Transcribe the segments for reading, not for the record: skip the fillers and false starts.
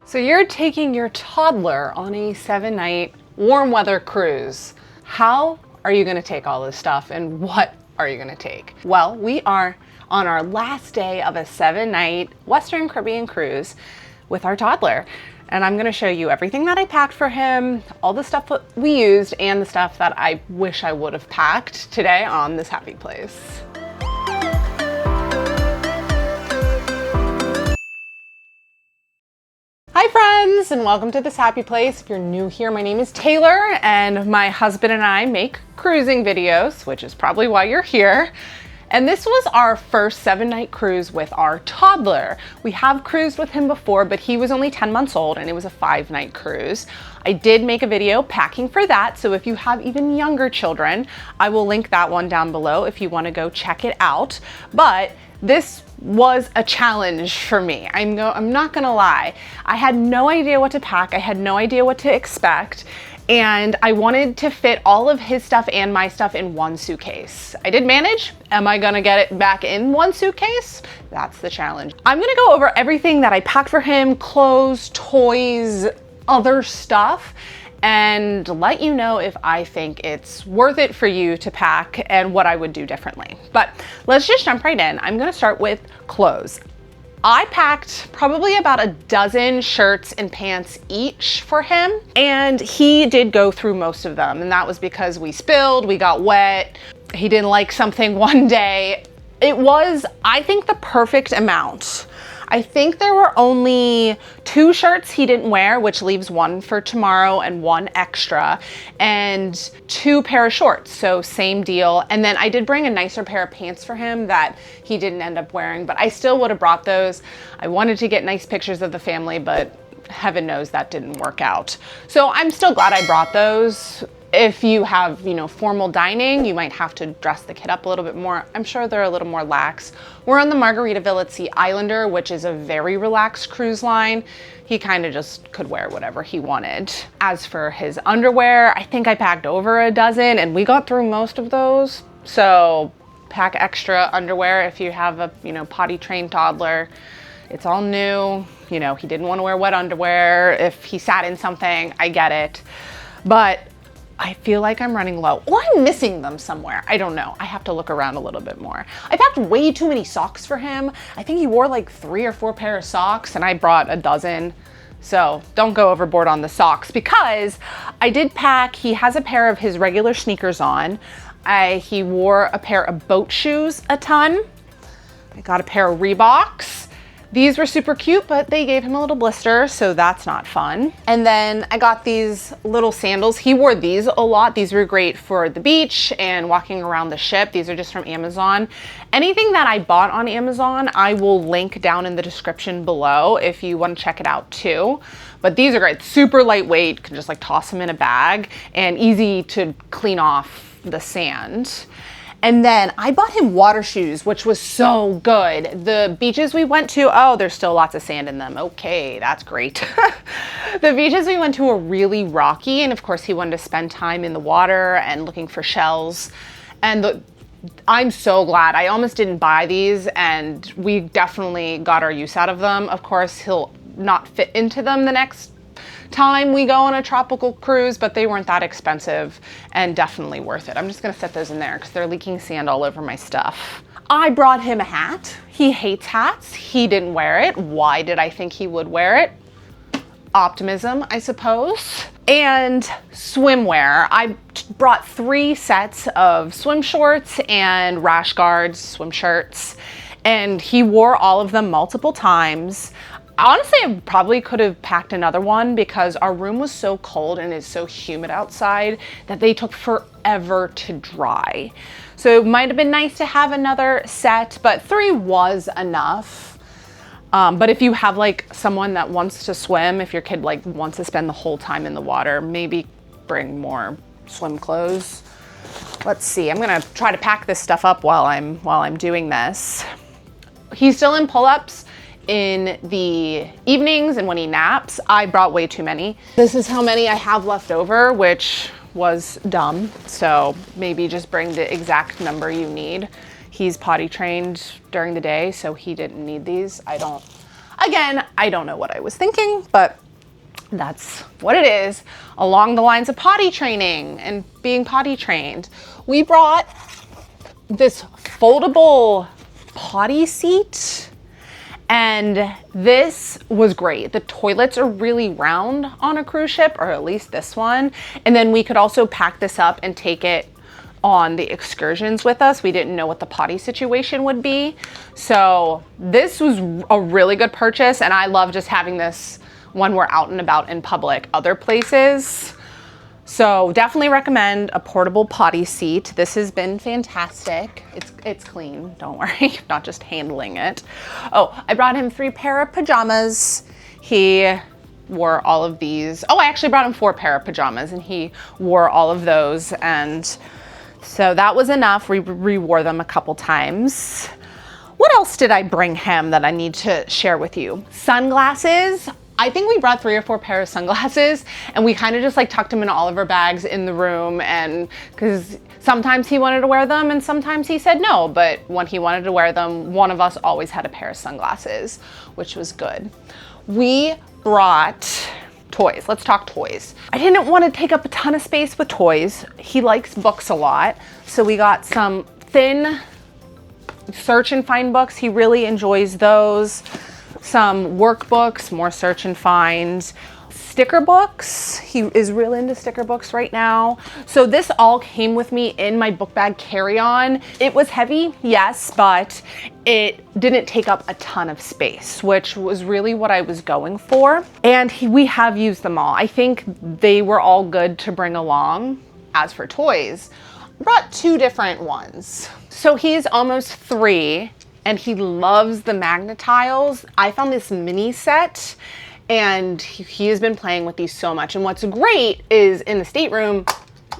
So you're taking your toddler on a 7-night warm weather cruise. How are you gonna take all this stuff and what are you gonna take? Well, we are on our last day of a 7-night Western Caribbean cruise with our toddler. And I'm gonna show you everything that I packed for him, all the stuff that we used, and the stuff that I wish I would have packed today on this happy place. Hi friends, and welcome to this happy place. If you're new here, my name is Taylor, and my husband and I make cruising videos, which is probably why you're here. And this was our first 7-night cruise with our toddler. We have cruised with him before, but he was only 10 months old and it was a 5-night cruise. I did make a video packing for that, so if you have even younger children, I will link that one down below if you want to go check it out. But this was a challenge for me. I'm not gonna lie. I had no idea what to pack. I had no idea what to expect. And I wanted to fit all of his stuff and my stuff in one suitcase. I did manage. Am I gonna get it back in one suitcase? That's the challenge. I'm gonna go over everything that I packed for him, clothes, toys, other stuff, and let you know if I think it's worth it for you to pack and what I would do differently. But let's just jump right in. I'm gonna start with clothes. I packed probably about a dozen shirts and pants each for him, and he did go through most of them, and that was because we spilled, we got wet, he didn't like something one day. It was, I think, the perfect amount. I think there were only 2 shirts he didn't wear, which leaves 1 for tomorrow and 1 extra, and 2 pair of shorts, so same deal. And then I did bring a nicer pair of pants for him that he didn't end up wearing, but I still would have brought those. I wanted to get nice pictures of the family, but heaven knows that didn't work out. So I'm still glad I brought those. If you have, formal dining, you might have to dress the kid up a little bit more. I'm sure they're a little more lax. We're on the Margaritaville at Sea Islander, which is a very relaxed cruise line. He kind of just could wear whatever he wanted. As for his underwear, I think I packed over a dozen and we got through most of those. So pack extra underwear if you have a, potty trained toddler. It's all new. He didn't want to wear wet underwear. If he sat in something, I get it. But I feel like I'm running low, or I'm missing them somewhere. I don't know. I have to look around a little bit more. I packed way too many socks for him. I think he wore like 3 or 4 pair of socks and I brought a dozen. So don't go overboard on the socks, because I did pack, he has a pair of his regular sneakers on. He wore a pair of boat shoes a ton. I got a pair of Reeboks. These were super cute, but they gave him a little blister, so that's not fun. And then I got these little sandals. He wore these a lot. These were great for the beach and walking around the ship. These are just from Amazon. Anything that I bought on Amazon, I will link down in the description below if you want to check it out too. But these are great, super lightweight. You can just like toss them in a bag and easy to clean off the sand. And then I bought him water shoes, which was so good. The beaches we went to, oh, there's still lots of sand in them. Okay, that's great. The beaches we went to were really rocky, and of course he wanted to spend time in the water and looking for shells. And I'm so glad. I almost didn't buy these, and we definitely got our use out of them. Of course, he'll not fit into them the next time we go on a tropical cruise, but they weren't that expensive and definitely worth it. I'm just gonna set those in there because they're leaking sand all over my stuff. I brought him a hat. He hates hats. He didn't wear it. Why did I think he would wear it? Optimism, I suppose. And swimwear. I brought 3 sets of swim shorts and rash guards, swim shirts, and he wore all of them multiple times. Honestly, I probably could have packed another one because our room was so cold and it's so humid outside that they took forever to dry. So it might have been nice to have another set, but 3 was enough. But if you have like someone that wants to swim, if your kid like wants to spend the whole time in the water, maybe bring more swim clothes. Let's see, I'm gonna try to pack this stuff up while I'm doing this. He's still in pull-ups in the evenings and when he naps. I brought way too many. This is how many I have left over, which was dumb. So maybe just bring the exact number you need. He's potty trained during the day, so he didn't need these. I Again, I don't know what I was thinking, but that's what it is. Along the lines of potty training and being potty trained, we brought this foldable potty seat, and this was great. The toilets are really round on a cruise ship, or at least this one. And then we could also pack this up and take it on the excursions with us. We didn't know what the potty situation would be. So this was a really good purchase, and I love just having this when we're out and about in public other places. So definitely recommend a portable potty seat. This has been fantastic. It's clean, don't worry, not just handling it. Oh, I brought him 3 pair of pajamas. He wore all of these. Oh, I actually brought him 4 pair of pajamas, and he wore all of those. And so that was enough. We re-wore them a couple times. What else did I bring him that I need to share with you? Sunglasses. I think we brought 3 or 4 pairs of sunglasses, and we kind of just like tucked them in all of our bags in the room, and because sometimes he wanted to wear them and sometimes he said no, but when he wanted to wear them, one of us always had a pair of sunglasses, which was good. We brought toys. Let's talk toys. I didn't want to take up a ton of space with toys. He likes books a lot, so we got some thin search and find books. He really enjoys those. Some workbooks, more search and find. Sticker books. He is really into sticker books right now. So this all came with me in my book bag carry-on. It was heavy, yes, but it didn't take up a ton of space, which was really what I was going for. And we have used them all. I think they were all good to bring along. As for toys, I brought 2 different ones. So he's almost 3. And he loves the magnet tiles. I found this mini set, and he has been playing with these so much. And what's great is in the stateroom,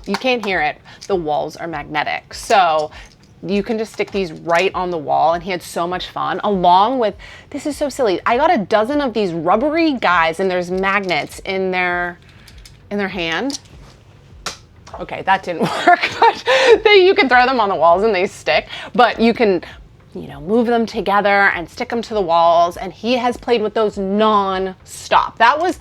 you can't hear it, the walls are magnetic. So you can just stick these right on the wall, and he had so much fun. Along with, this is so silly, I got a dozen of these rubbery guys, and there's magnets in their hand. Okay, that didn't work, but you can throw them on the walls and they stick, but you can, you know, move them together and stick them to the walls, and he has played with those non-stop. That was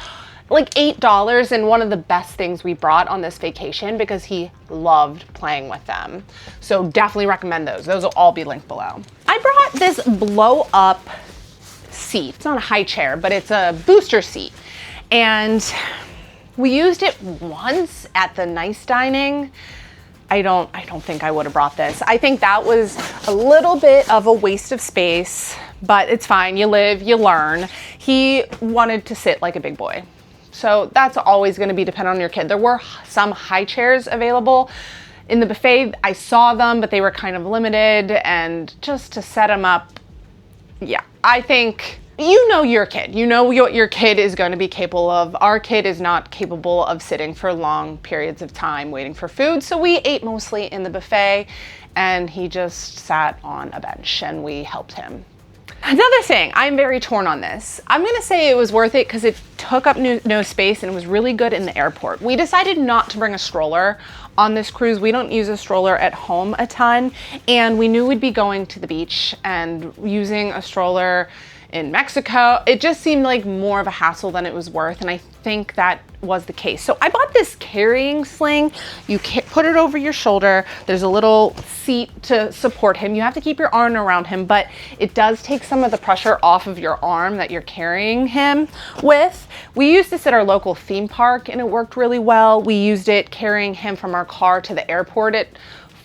like $8 and one of the best things we brought on this vacation because he loved playing with them. So definitely recommend those. Those will all be linked below. I brought this blow up seat. It's not a high chair, but it's a booster seat. And we used it once at the nice dining. I don't think I would have brought this. I think that was a little bit of a waste of space, but it's fine. You live, you learn. He wanted to sit like a big boy. So that's always going to be dependent on your kid. There were some high chairs available in the buffet. I saw them, but they were kind of limited, and just to set them up, yeah, I think you know your kid. You know what your kid is going to be capable of. Our kid is not capable of sitting for long periods of time waiting for food. So we ate mostly in the buffet, and he just sat on a bench and we helped him. Another thing, I'm very torn on this. I'm gonna say it was worth it because it took up no space and it was really good in the airport. We decided not to bring a stroller on this cruise. We don't use a stroller at home a ton, and we knew we'd be going to the beach, and using a stroller in Mexico, it just seemed like more of a hassle than it was worth, and I think that was the case. So I bought this carrying sling. You put it over your shoulder. There's a little seat to support him. You have to keep your arm around him, but it does take some of the pressure off of your arm that you're carrying him with. We used this at our local theme park, and it worked really well. We used it carrying him from our car to the airport at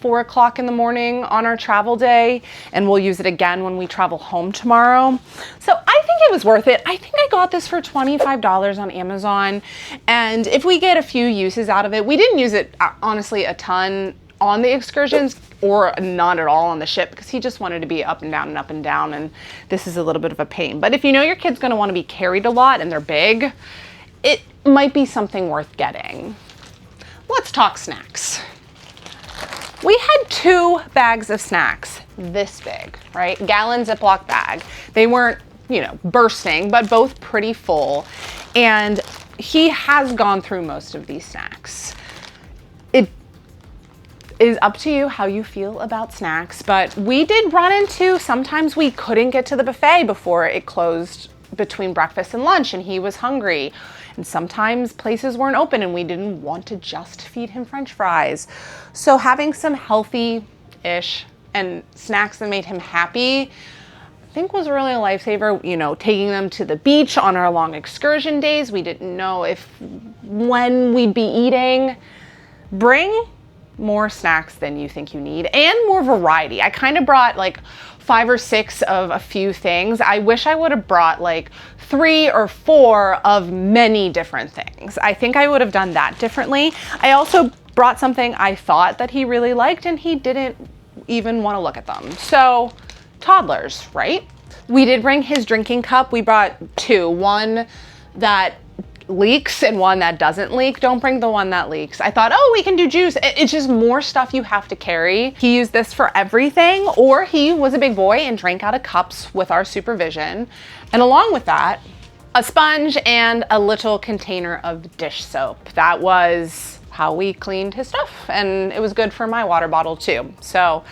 4 o'clock in the morning on our travel day, and we'll use it again when we travel home tomorrow. So I think it was worth it. I think I got this for $25 on Amazon, and if we get a few uses out of it, we didn't use it honestly a ton on the excursions, or not at all on the ship, because he just wanted to be up and down and up and down, and this is a little bit of a pain. But if you know your kid's going to want to be carried a lot and they're big, it might be something worth getting. Let's talk snacks. We had 2 bags of snacks this big, right? Gallon Ziploc bag. They weren't, you know, bursting, but both pretty full. And he has gone through most of these snacks. It is up to you how you feel about snacks, but we did run into, sometimes we couldn't get to the buffet before it closed between breakfast and lunch and he was hungry. And sometimes places weren't open and we didn't want to just feed him French fries. So having some healthy-ish and snacks that made him happy, I think was really a lifesaver. You know, taking them to the beach on our long excursion days. We didn't know when we'd be eating. Bring more snacks than you think you need and more variety. I kind of brought like 5 or 6 of a few things. I wish I would have brought like 3 or 4 of many different things. I think I would have done that differently. I also brought something I thought that he really liked and he didn't even want to look at them. So toddlers, right? We did bring his drinking cup. We brought 2, one that leaks and one that doesn't leak. Don't bring the one that leaks. I thought, oh, we can do juice. It's just more stuff you have to carry. He used this for everything, or he was a big boy and drank out of cups with our supervision. And along with that, a sponge and a little container of dish soap. That was how we cleaned his stuff, and it was good for my water bottle too. So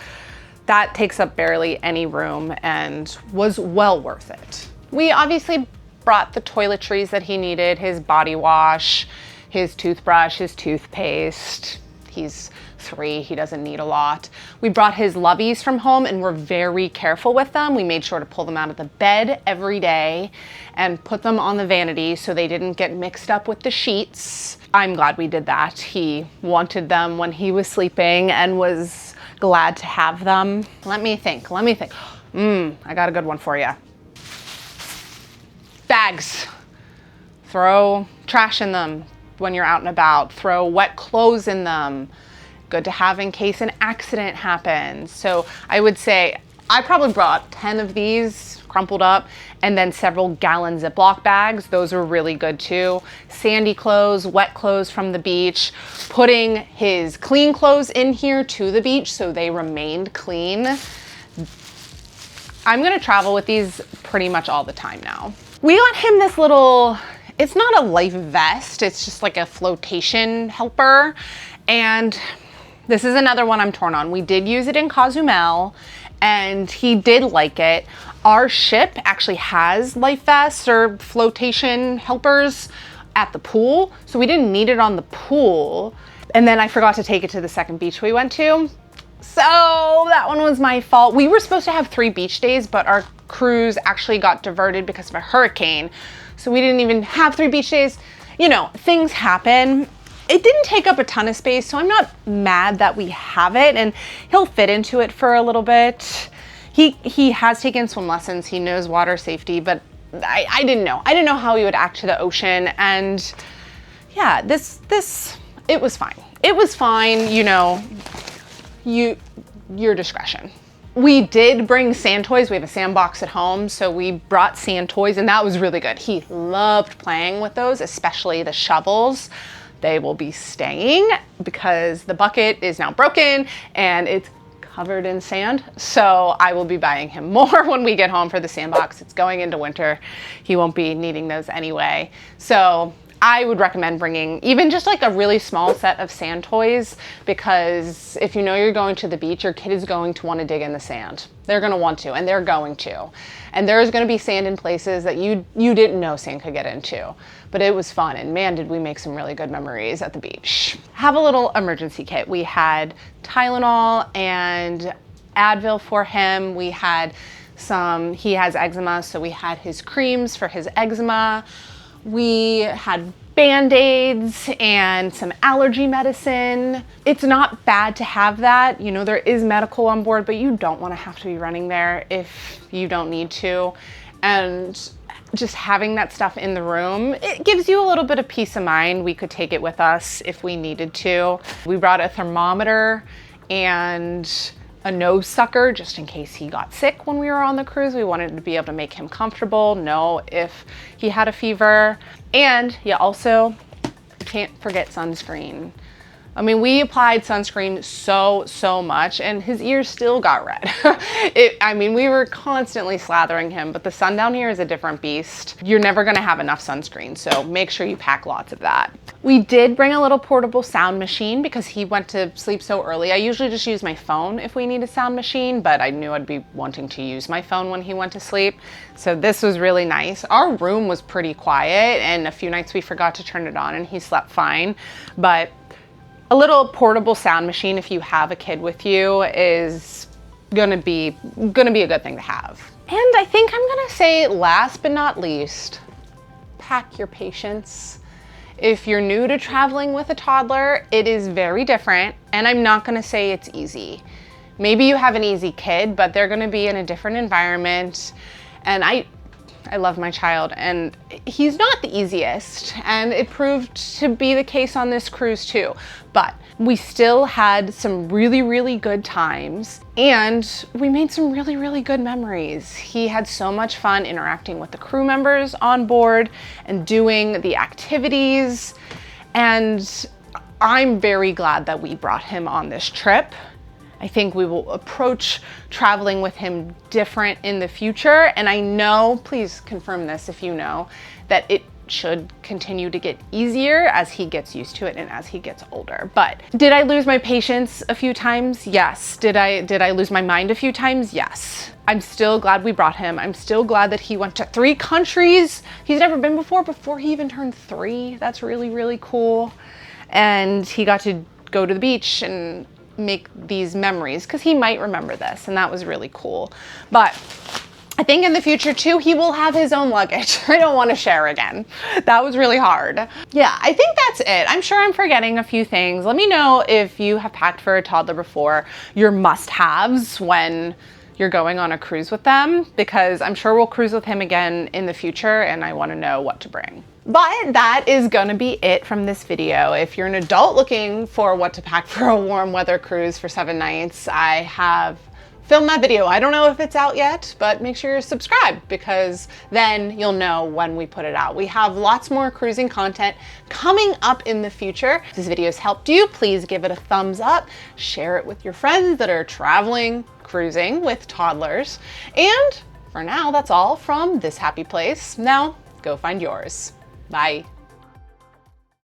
that takes up barely any room and was well worth it. We obviously brought the toiletries that he needed, his body wash, his toothbrush, his toothpaste. He's 3, he doesn't need a lot. We brought his loveys from home and we're very careful with them. We made sure to pull them out of the bed every day and put them on the vanity so they didn't get mixed up with the sheets. I'm glad we did that. He wanted them when he was sleeping and was glad to have them. Let me think. I got a good one for you. Bags. Throw trash in them when you're out and about. Throw wet clothes in them. Good to have in case an accident happens. So I would say I probably brought 10 of these crumpled up and then several gallon Ziploc bags. Those are really good too. Sandy clothes, wet clothes from the beach, putting his clean clothes in here to the beach so they remained clean. I'm gonna travel with these pretty much all the time now. We got him this little, it's not a life vest, it's just like a flotation helper. And this is another one I'm torn on. We did use it in Cozumel and he did like it. Our ship actually has life vests or flotation helpers at the pool, so we didn't need it on the pool. And then I forgot to take it to the second beach we went to. So that one was my fault. We were supposed to have 3 beach days, but our cruise actually got diverted because of a hurricane. So we didn't even have 3 beach days. You know, things happen. It didn't take up a ton of space, so I'm not mad that we have it, and he'll fit into it for a little bit. He has taken swim lessons. He knows water safety, but I didn't know. I didn't know how he would act to the ocean. And yeah, it was fine. It was fine, you know, your discretion. We did bring sand toys. We have a sandbox at home, so we brought sand toys, and that was really good. He loved playing with those, especially the shovels. They will be staying because the bucket is now broken and it's covered in sand. So I will be buying him more when we get home for the sandbox. It's going into winter. He won't be needing those anyway. So I would recommend bringing even just like a really small set of sand toys, because if you know you're going to the beach, your kid is going to want to dig in the sand. They're going to want to, and they're going to. And there's going to be sand in places that you didn't know sand could get into. But it was fun, and man, did we make some really good memories at the beach. Have a little emergency kit. We had Tylenol and Advil for him. We had he has eczema, so we had his creams for his eczema. We had Band-Aids and some allergy medicine. It's not bad to have that. You know, there is medical on board, but you don't want to have to be running there if you don't need to. And just having that stuff in the room, it gives you a little bit of peace of mind. We could take it with us if we needed to. We brought a thermometer and a nose sucker just in case he got sick when we were on the cruise. We wanted to be able to make him comfortable, know if he had a fever. And you also can't forget sunscreen. I mean, we applied sunscreen so much and his ears still got red. I mean, we were constantly slathering him, but the sun down here is a different beast. You're never gonna have enough sunscreen, so make sure you pack lots of that. We did bring a little portable sound machine because he went to sleep so early. I usually just use my phone if we need a sound machine, but I knew I'd be wanting to use my phone when he went to sleep. So this was really nice. Our room was pretty quiet and a few nights we forgot to turn it on and he slept fine, but a little portable sound machine, if you have a kid with you, is gonna be a good thing to have. And I think I'm gonna say, last but not least, pack your patience. If you're new to traveling with a toddler, it is very different, and I'm not gonna say it's easy. Maybe you have an easy kid, but they're gonna be in a different environment, and I love my child, and he's not the easiest, and it proved to be the case on this cruise too. But we still had some really good times, and we made some really good memories. He had so much fun interacting with the crew members on board and doing the activities, and I'm very glad that we brought him on this trip. I think we will approach traveling with him different in the future. And I know, please confirm this if you know, that it should continue to get easier as he gets used to it and as he gets older. But did I lose my patience a few times? Yes. Did I lose my mind a few times? Yes. I'm still glad we brought him. I'm still glad that he went to 3 countries he's never been before he even turned 3. That's really cool. And he got to go to the beach and make these memories because he might remember this, and that was really cool. But I think in the future too, he will have his own luggage. I don't want to share again. That was really hard. Yeah, I think that's it. I'm sure I'm forgetting a few things. Let me know if you have packed for a toddler before, your must-haves when you're going on a cruise with them, because I'm sure we'll cruise with him again in the future and I want to know what to bring. But that is gonna be it from this video. If you're an adult looking for what to pack for a warm weather cruise for 7 nights, I have filmed that video. I don't know if it's out yet, but make sure you're subscribed because then you'll know when we put it out. We have lots more cruising content coming up in the future. If this video has helped you, please give it a thumbs up, share it with your friends that are traveling, cruising with toddlers. And for now, that's all from this happy place. Now, go find yours. Bye.